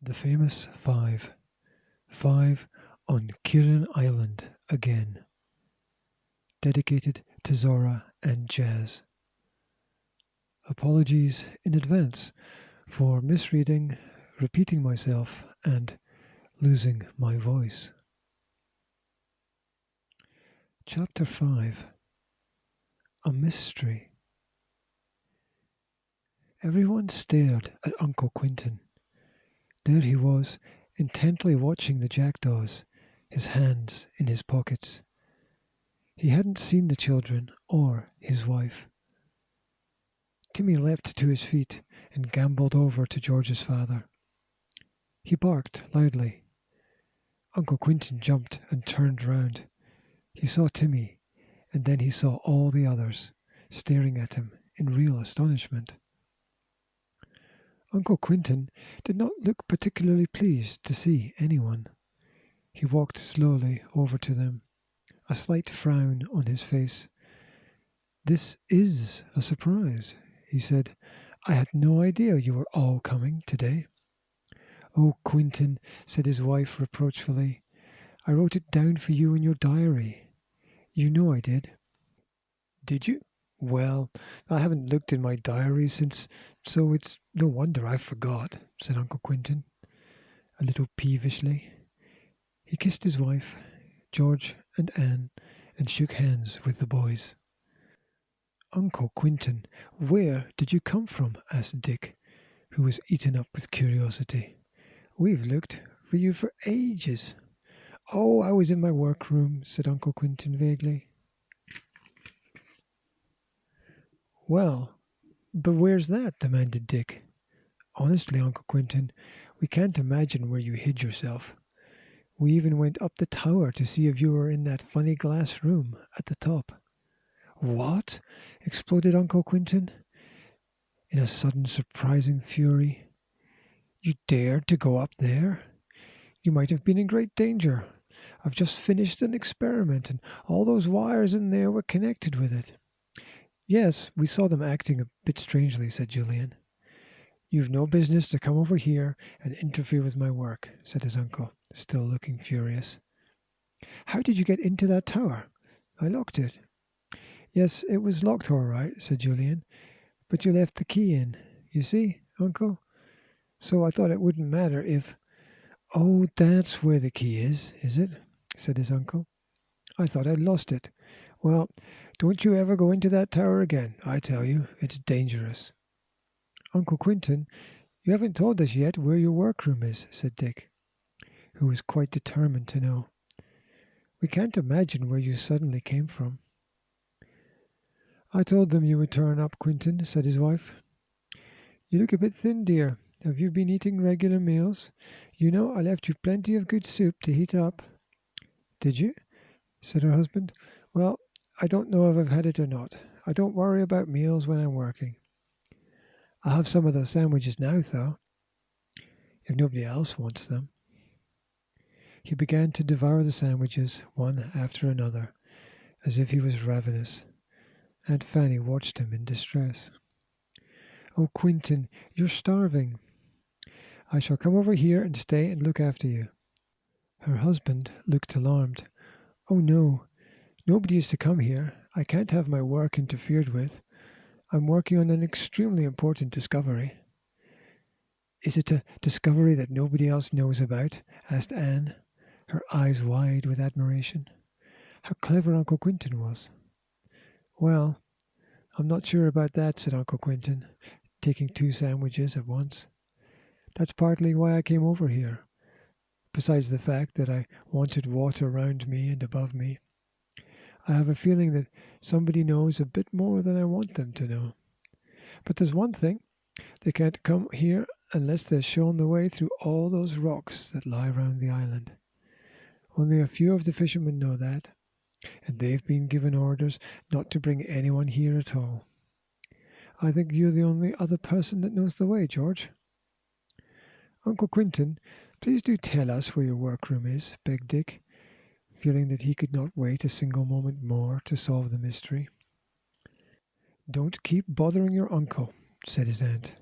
The famous five. Five on Kirrin Island again. Dedicated to Zorah and Jazz. Apologies in advance for misreading, repeating myself, and losing my voice. Chapter 5. A Mystery. Everyone stared at Uncle Quintin. There he was, intently watching the jackdaws, his hands in his pockets. He hadn't seen the children or his wife. Timmy leapt to his feet and gambolled over to George's father. He barked loudly. Uncle Quintin jumped and turned round. He saw Timmy, and then he saw all the others, staring at him in real astonishment. Uncle Quintin did not look particularly pleased to see anyone. He walked slowly over to them, a slight frown on his face. "This is a surprise," he said. "I had no idea you were all coming today." "Oh, Quintin," said his wife reproachfully, "I wrote it down for you in your diary. You know I did." "Did you? Well, I haven't looked in my diary since, so it's no wonder I forgot," said Uncle Quintin, a little peevishly. He kissed his wife, George and Anne, and shook hands with the boys. "Uncle Quintin, where did you come from?" asked Dick, who was eaten up with curiosity. "We've looked for you for ages." "Oh, I was in my workroom," said Uncle Quintin vaguely. "Well, but where's that?" demanded Dick. "Honestly, Uncle Quintin, we can't imagine where you hid yourself. We even went up the tower to see if you were in that funny glass room at the top." "What?" exploded Uncle Quintin, in a sudden surprising fury. "You dared to go up there? You might have been in great danger. I've just finished an experiment, and all those wires in there were connected with it." "Yes, we saw them acting a bit strangely," said Julian. "You've no business to come over here and interfere with my work," said his uncle, still looking furious. "How did you get into that tower?" "I locked it." "Yes, it was locked all right," said Julian, "but you left the key in, you see, Uncle. So I thought it wouldn't matter if—" "Oh, that's where the key is it?" said his uncle. "I thought I'd lost it. Well, don't you ever go into that tower again, I tell you. It's dangerous." "Uncle Quintin, you haven't told us yet where your workroom is," said Dick, who was quite determined to know. "We can't imagine where you suddenly came from." "I told them you would turn up, Quintin," said his wife. "You look a bit thin, dear. Have you been eating regular meals? You know I left you plenty of good soup to heat up." "Did you?" said her husband. "Well, I don't know if I've had it or not. I don't worry about meals when I'm working. I'll have some of those sandwiches now, though, if nobody else wants them." He began to devour the sandwiches, one after another, as if he was ravenous. Aunt Fanny watched him in distress. "Oh, Quintin, you're starving." "I shall come over here and stay and look after you." Her husband looked alarmed. "Oh, no, nobody is to come here. I can't have my work interfered with. I'm working on an extremely important discovery." "Is it a discovery that nobody else knows about?" asked Anne, her eyes wide with admiration. How clever Uncle Quintin was. "Well, I'm not sure about that," said Uncle Quintin, taking 2 sandwiches at once. "That's partly why I came over here, besides the fact that I wanted water round me and above me. I have a feeling that somebody knows a bit more than I want them to know. But there's one thing, they can't come here unless they're shown the way through all those rocks that lie round the island. Only a few of the fishermen know that, and they've been given orders not to bring anyone here at all. I think you're the only other person that knows the way, George." "Uncle Quintin, please do tell us where your workroom is," begged Dick, feeling that he could not wait a single moment more to solve the mystery. "Don't keep bothering your uncle," said his aunt,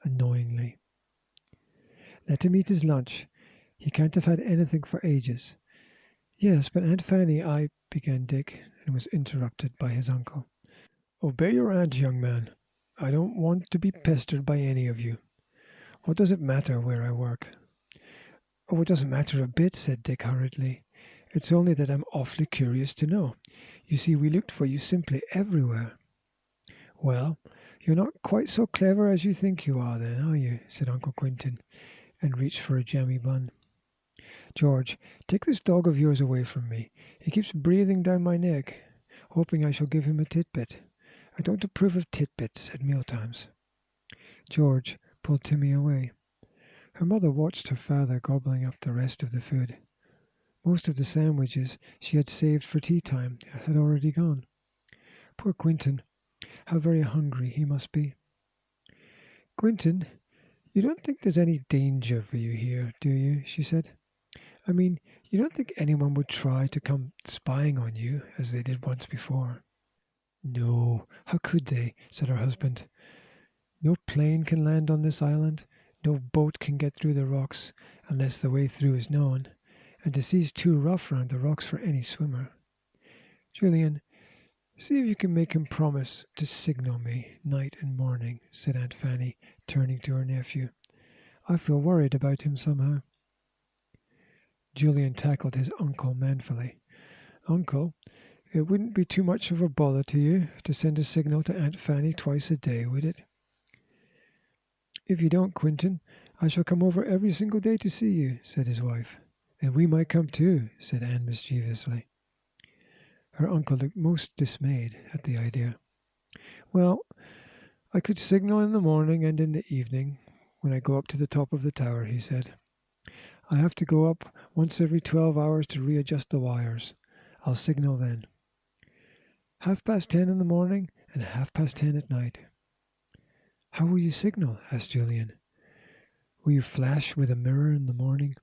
annoyingly. Let him eat his lunch. He can't have had anything for ages. Yes, but Aunt Fanny, began Dick, and was interrupted by his uncle. Obey your aunt, young man. I don't want to be pestered by any of you. What does it matter where I work? Oh, it doesn't matter a bit, said Dick hurriedly. It's only that I'm awfully curious to know. You see, we looked for you simply everywhere. Well, you're not quite so clever as you think you are, then, are you? Said Uncle Quentin, and reached for a jammy bun. George, take this dog of yours away from me. He keeps breathing down my neck, hoping I shall give him a titbit. I don't approve of titbits at mealtimes. George pulled Timmy away. Her mother watched her father gobbling up the rest of the food. Most of the sandwiches she had saved for tea time had already gone. Poor Quentin, how very hungry he must be. Quentin, you don't think there's any danger for you here, do you? She said. I mean, you don't think anyone would try to come spying on you as they did once before? No, how could they? Said her husband. No plane can land on this island. No boat can get through the rocks unless the way through is known, and the sea's too rough round the rocks for any swimmer. Julian, see if you can make him promise to signal me night and morning, said Aunt Fanny, turning to her nephew. I feel worried about him somehow. Julian tackled his uncle manfully. Uncle, it wouldn't be too much of a bother to you to send a signal to Aunt Fanny twice a day, would it? If you don't, Quentin, I shall come over every single day to see you, said his wife. And we might come too, said Anne mischievously. Her uncle looked most dismayed at the idea. Well, I could signal in the morning and in the evening when I go up to the top of the tower, he said. I have to go up once every 12 hours to readjust the wires. I'll signal then. 10:30 in the morning and 10:30 at night. How will you signal? Asked Julian. Will you flash with a mirror in the morning?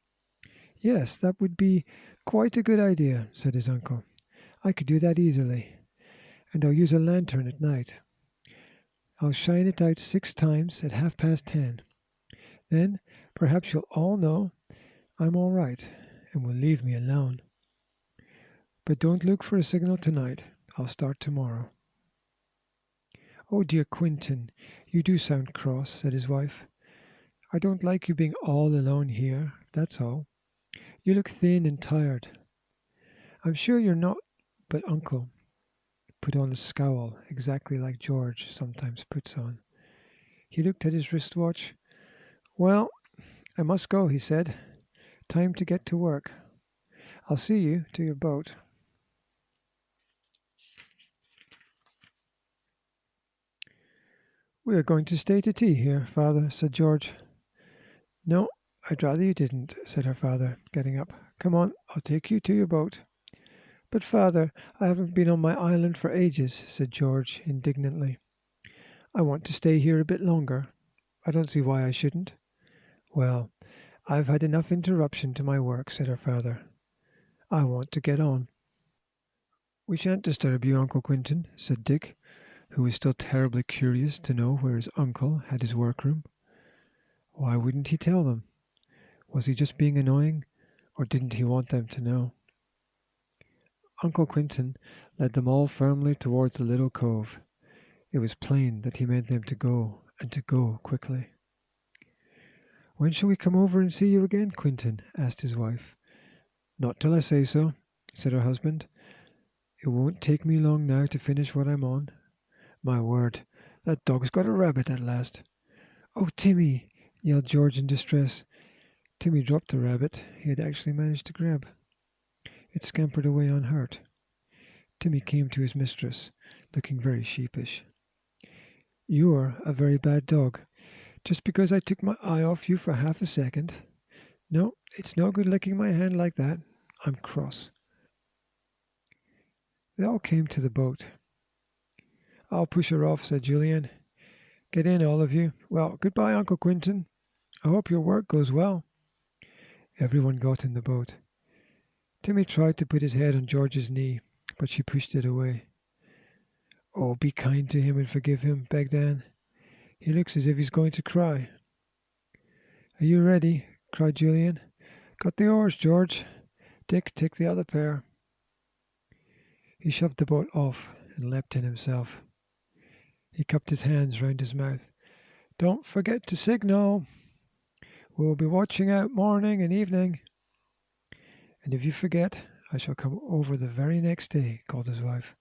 Yes, that would be quite a good idea, said his uncle. I could do that easily. And I'll use a lantern at night. I'll shine it out 6 times at 10:30. Then perhaps you'll all know I'm all right and will leave me alone. But don't look for a signal tonight. I'll start tomorrow. Oh, dear Quentin, you do sound cross, said his wife. I don't like you being all alone here, that's all. You look thin and tired. I'm sure you're not, but Uncle put on a scowl exactly like George sometimes puts on. He looked at his wristwatch. Well, I must go, he said. Time to get to work. I'll see you to your boat. We are going to stay to tea here, Father, said George. No, I'd rather you didn't, said her father, getting up. Come on, I'll take you to your boat. But, Father, I haven't been on my island for ages, said George indignantly. I want to stay here a bit longer. I don't see why I shouldn't. Well, I've had enough interruption to my work, said her father. I want to get on. We shan't disturb you, Uncle Quentin, said Dick, who was still terribly curious to know where his uncle had his workroom. Why wouldn't he tell them? Was he just being annoying, or didn't he want them to know? Uncle Quentin led them all firmly towards the little cove. It was plain that he meant them to go, and to go quickly. When shall we come over and see you again, Quentin? Asked his wife. Not till I say so, said her husband. It won't take me long now to finish what I'm on. My word, that dog's got a rabbit at last. Oh, Timmy, yelled George in distress. Timmy dropped the rabbit he had actually managed to grab. It scampered away unhurt. Timmy came to his mistress, looking very sheepish. You're a very bad dog, just because I took my eye off you for half a second. No, it's no good licking my hand like that. I'm cross. They all came to the boat. I'll push her off, said Julian. Get in, all of you. Well, goodbye, Uncle Quentin. I hope your work goes well. Everyone got in the boat. Timmy tried to put his head on George's knee, but she pushed it away. Oh, be kind to him and forgive him, begged Anne. He looks as if he's going to cry. Are you ready? Cried Julian. Got the oars, George. Dick, take the other pair. He shoved the boat off and leapt in himself. He cupped his hands round his mouth. Don't forget to signal. We'll be watching out morning and evening. And if you forget, I shall come over the very next day, called his wife.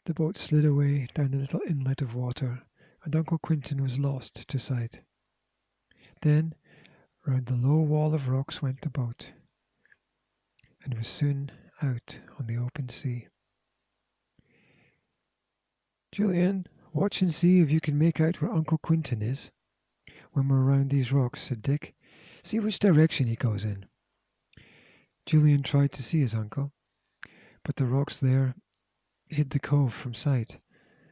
The boat slid away down a little inlet of water, and Uncle Quintin was lost to sight. Then round the low wall of rocks went the boat, and was soon out on the open sea. Julian, watch and see if you can make out where Uncle Quintin is when we're round these rocks, said Dick. See which direction he goes in. Julian tried to see his uncle, but the rocks there hid the cove from sight,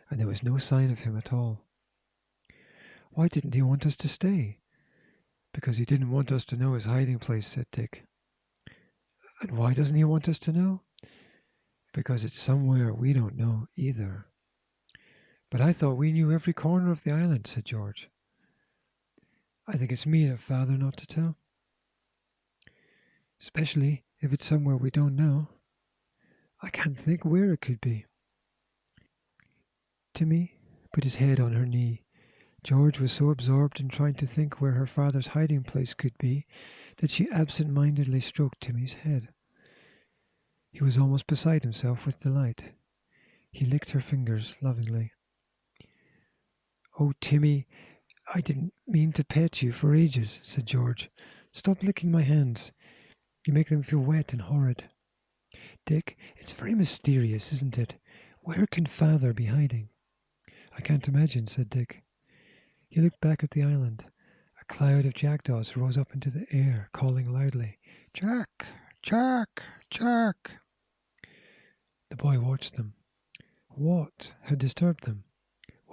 and there was no sign of him at all. Why didn't he want us to stay? Because he didn't want us to know his hiding place, said Dick. And why doesn't he want us to know? Because it's somewhere we don't know either. But I thought we knew every corner of the island, said George. I think it's mean of Father not to tell. Especially if it's somewhere we don't know. I can't think where it could be. Timmy put his head on her knee. George was so absorbed in trying to think where her father's hiding place could be that she absent-mindedly stroked Timmy's head. He was almost beside himself with delight. He licked her fingers lovingly. Oh, Timmy, I didn't mean to pet you for ages, said George. Stop licking my hands. You make them feel wet and horrid. Dick, it's very mysterious, isn't it? Where can Father be hiding? I can't imagine, said Dick. He looked back at the island. A cloud of jackdaws rose up into the air, calling loudly, Jack! Jack! Jack! The boy watched them. What had disturbed them?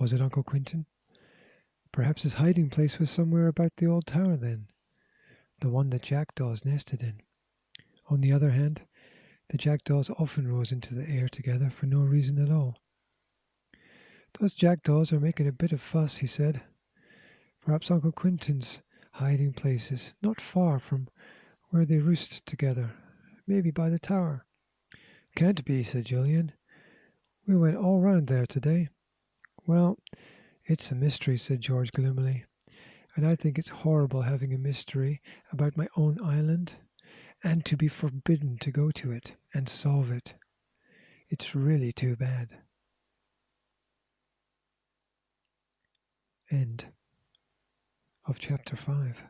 Was it Uncle Quintin? Perhaps his hiding place was somewhere about the old tower then, the one that jackdaws nested in. On the other hand, the jackdaws often rose into the air together for no reason at all. Those jackdaws are making a bit of fuss, he said. Perhaps Uncle Quintin's hiding place is not far from where they roost together, maybe by the tower. Can't be, said Julian. We went all round there today. Well, it's a mystery, said George gloomily, and I think it's horrible having a mystery about my own island, and to be forbidden to go to it and solve it. It's really too bad. End of chapter 5.